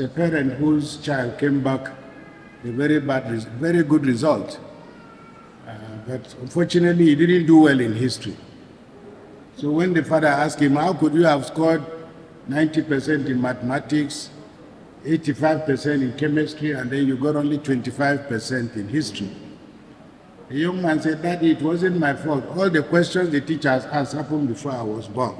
as a parent whose child came back a very good result. But unfortunately, he didn't do well in history. So when the father asked him, how could you have scored 90% in mathematics, 85% in chemistry, and then you got only 25% in history? The young man said, Daddy, it wasn't my fault. All the questions the teachers asked happened before I was born.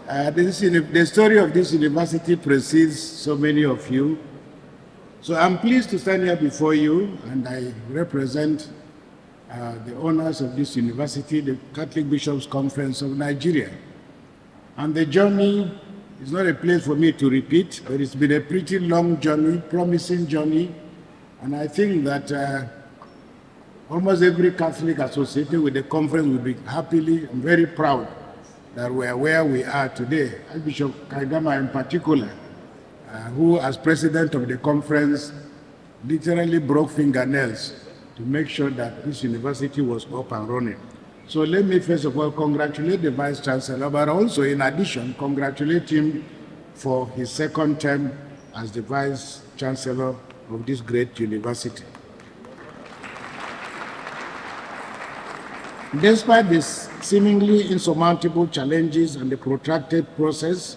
The story of this university precedes so many of you. So I'm pleased to stand here before you, and I represent the owners of this university, the Catholic Bishops' Conference of Nigeria. And the journey is not a place for me to repeat, but it's been a pretty long journey, promising journey. And I think that almost every Catholic associated with the conference will be happily and very proud that we are where we are today. Archbishop Kaigama in particular, who as president of the conference literally broke fingernails to make sure that this university was up and running. So let me first of all congratulate the Vice Chancellor, but also in addition congratulate him for his second term as the Vice Chancellor of this great university. Despite these seemingly insurmountable challenges and the protracted process,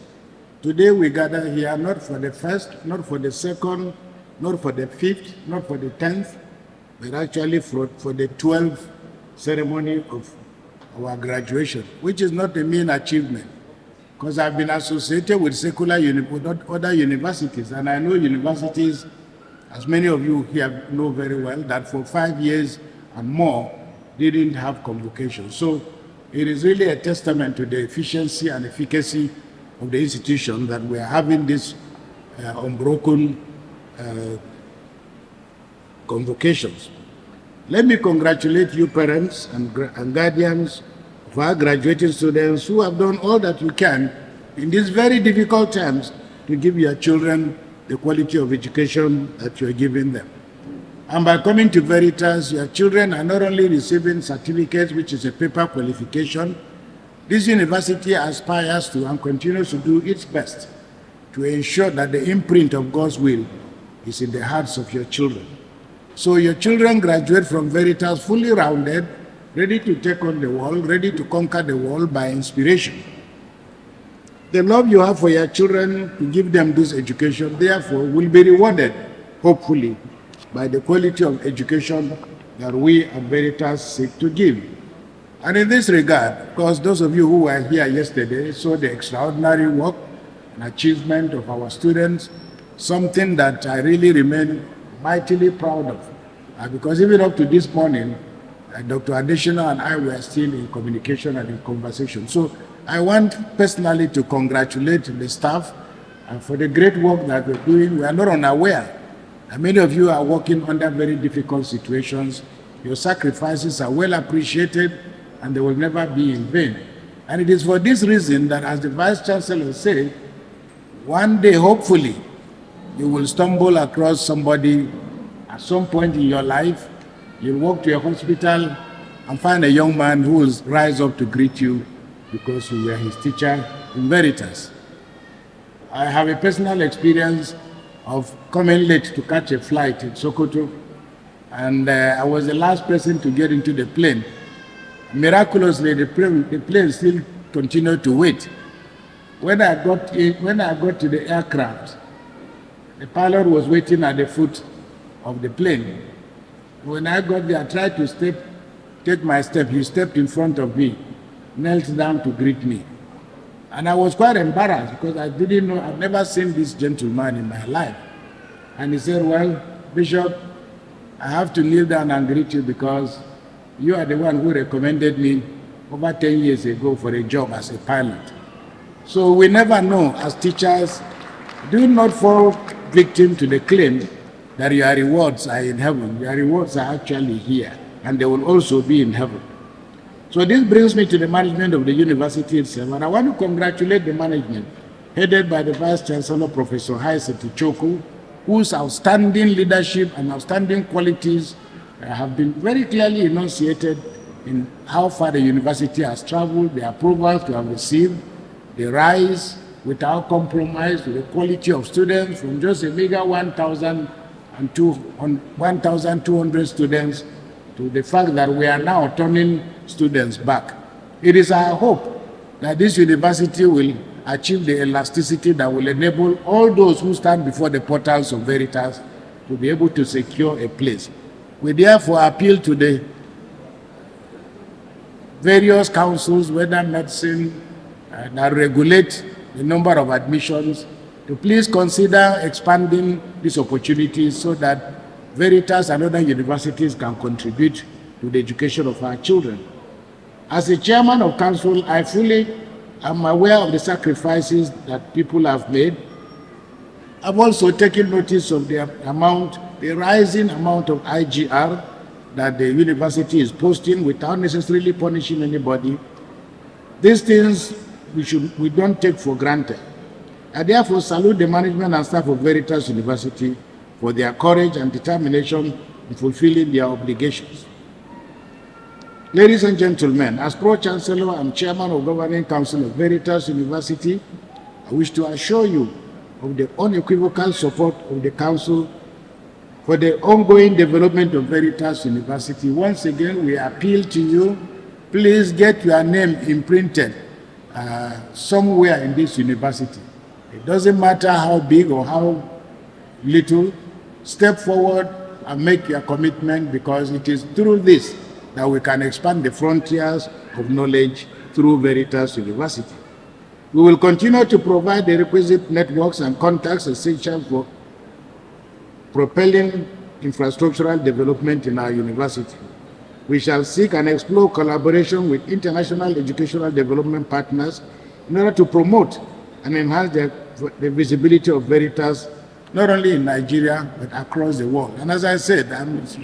today we gather here not for the first, not for the second, not for the fifth, not for the 10th, but actually for the 12th ceremony of our graduation, which is not a mean achievement, because I've been associated with other universities, and I know universities, as many of you here know very well, that for 5 years and more didn't have convocation. So it is really a testament to the efficiency and efficacy of the institution that we are having this unbroken convocations. Let me congratulate you parents and guardians of our graduating students who have done all that you can in these very difficult times to give your children the quality of education that you are giving them. And by coming to Veritas, your children are not only receiving certificates, which is a paper qualification. This university aspires to and continues to do its best to ensure that the imprint of God's will is in the hearts of your children. So your children graduate from Veritas fully rounded, ready to take on the world, ready to conquer the world by inspiration. The love you have for your children to give them this education, therefore, will be rewarded, hopefully, by the quality of education that we at Veritas seek to give. And in this regard, because those of you who were here yesterday saw the extraordinary work and achievement of our students, something that I really remain mightily proud of. Because even up to this morning, Dr. Adeshina and I were still in communication and in conversation. So I want personally to congratulate the staff for the great work that we're doing. We are not unaware. And many of you are working under very difficult situations. Your sacrifices are well appreciated and they will never be in vain. And it is for this reason that, as the Vice Chancellor said, one day, hopefully, you will stumble across somebody at some point in your life. You'll walk to a hospital and find a young man who will rise up to greet you because you were his teacher in Veritas. I have a personal experience of coming late to catch a flight in Sokoto, and I was the last person to get into the plane. Miraculously, the plane still continued to wait. When I got to the aircraft, the pilot was waiting at the foot of the plane. When I got there, I tried to take my step. He stepped in front of me, knelt down to greet me. And I was quite embarrassed because I didn't know, I've never seen this gentleman in my life. And he said, well, Bishop, I have to kneel down and greet you because you are the one who recommended me over 10 years ago for a job as a pilot. So we never know as teachers, do not fall victim to the claim that your rewards are in heaven. Your rewards are actually here, and they will also be in heaven. So this brings me to the management of the university itself, and I want to congratulate the management, headed by the Vice Chancellor, Professor Haiseti Choku, whose outstanding leadership and outstanding qualities have been very clearly enunciated in how far the university has traveled, the approvals to have received, the rise, without compromise to the quality of students from just a meager 1,200 students to the fact that we are now turning students back. It is our hope that this university will achieve the elasticity that will enable all those who stand before the portals of Veritas to be able to secure a place. We therefore appeal to the various councils, whether medicine, that regulate the number of admissions, to please consider expanding these opportunities so that Veritas and other universities can contribute to the education of our children. As a chairman of council, I fully am aware of the sacrifices that people have made. I've also taken notice of the rising amount of IGR that the university is posting without necessarily punishing anybody. These things we don't take for granted. I therefore salute the management and staff of Veritas University for their courage and determination in fulfilling their obligations. Ladies and gentlemen, as Pro-Chancellor and Chairman of Governing Council of Veritas University, I wish to assure you of the unequivocal support of the Council for the ongoing development of Veritas University. Once again, we appeal to you, please get your name imprinted somewhere in this university. It doesn't matter how big or how little, step forward and make your commitment, because it is through this that we can expand the frontiers of knowledge through Veritas University. We will continue to provide the requisite networks and contacts essential for propelling infrastructural development in our university. We shall seek and explore collaboration with international educational development partners in order to promote and enhance the visibility of Veritas, not only in Nigeria, but across the world. And as I said,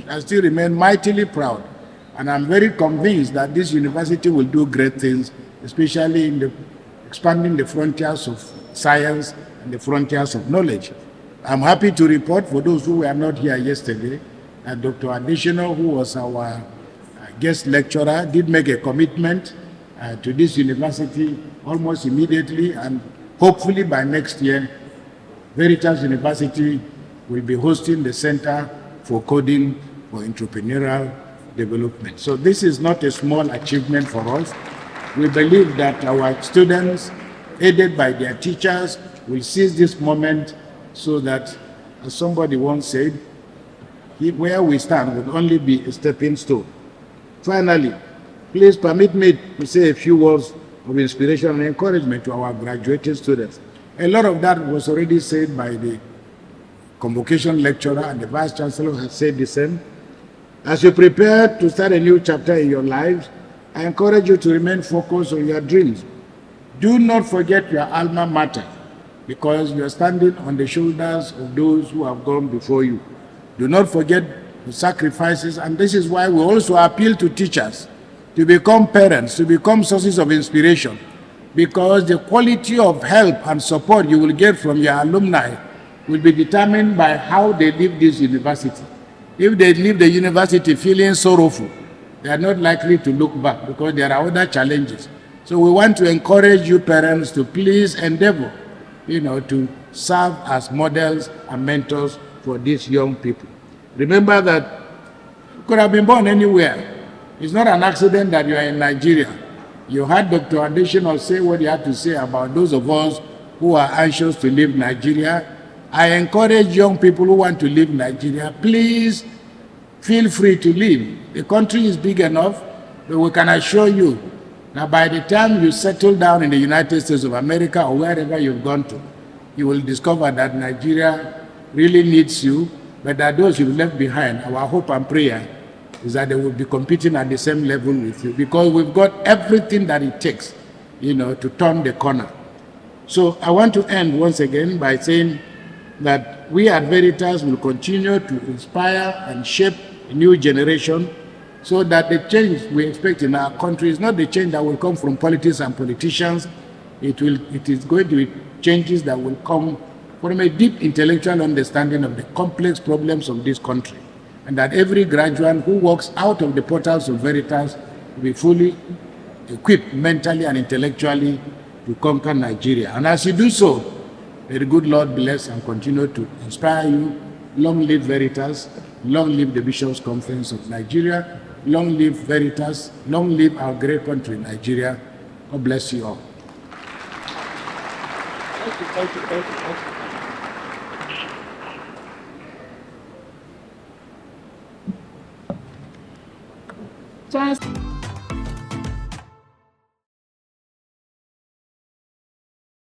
I still remain mightily proud, and I'm very convinced that this university will do great things, especially in expanding the frontiers of science and the frontiers of knowledge. I'm happy to report, for those who were not here yesterday, that Dr. Additional, who was our guest lecturer, did make a commitment to this university almost immediately, and hopefully by next year, Veritas University will be hosting the Center for Coding for Entrepreneurial Development. So this is not a small achievement for us. We believe that our students, aided by their teachers, will seize this moment so that, as somebody once said, where we stand will only be a stepping stone. Finally, please permit me to say a few words of inspiration and encouragement to our graduating students. A lot of that was already said by the convocation lecturer, and the Vice Chancellor has said the same. As you prepare to start a new chapter in your lives, I encourage you to remain focused on your dreams. Do not forget your alma mater, because you are standing on the shoulders of those who have gone before you. Do not forget the sacrifices, and this is why we also appeal to teachers to become parents, to become sources of inspiration, because the quality of help and support you will get from your alumni will be determined by how they leave this university. If they leave the university feeling sorrowful, they are not likely to look back, because there are other challenges. So we want to encourage you parents to please endeavor, to serve as models and mentors for these young people. Remember that you could have been born anywhere. It's not an accident that you are in Nigeria. You heard Dr. Additional say what he had to say about those of us who are anxious to leave Nigeria. I encourage young people who want to leave Nigeria, please feel free to leave. The country is big enough, but we can assure you that by the time you settle down in the United States of America or wherever you've gone to, you will discover that Nigeria really needs you, but that those you've left behind, our hope and prayer is that they will be competing at the same level with you, because we've got everything that it takes, to turn the corner. So I want to end once again by saying that we at Veritas will continue to inspire and shape a new generation, so that the change we expect in our country is not the change that will come from politics and politicians. It is going to be changes that will come from a deep intellectual understanding of the complex problems of this country, and that every graduate who walks out of the portals of Veritas will be fully equipped mentally and intellectually to conquer Nigeria. And as you do so, may the good Lord bless and continue to inspire you. Long live Veritas. Long live the Bishops' Conference of Nigeria. Long live Veritas. Long live our great country, Nigeria. God bless you all. Thank you.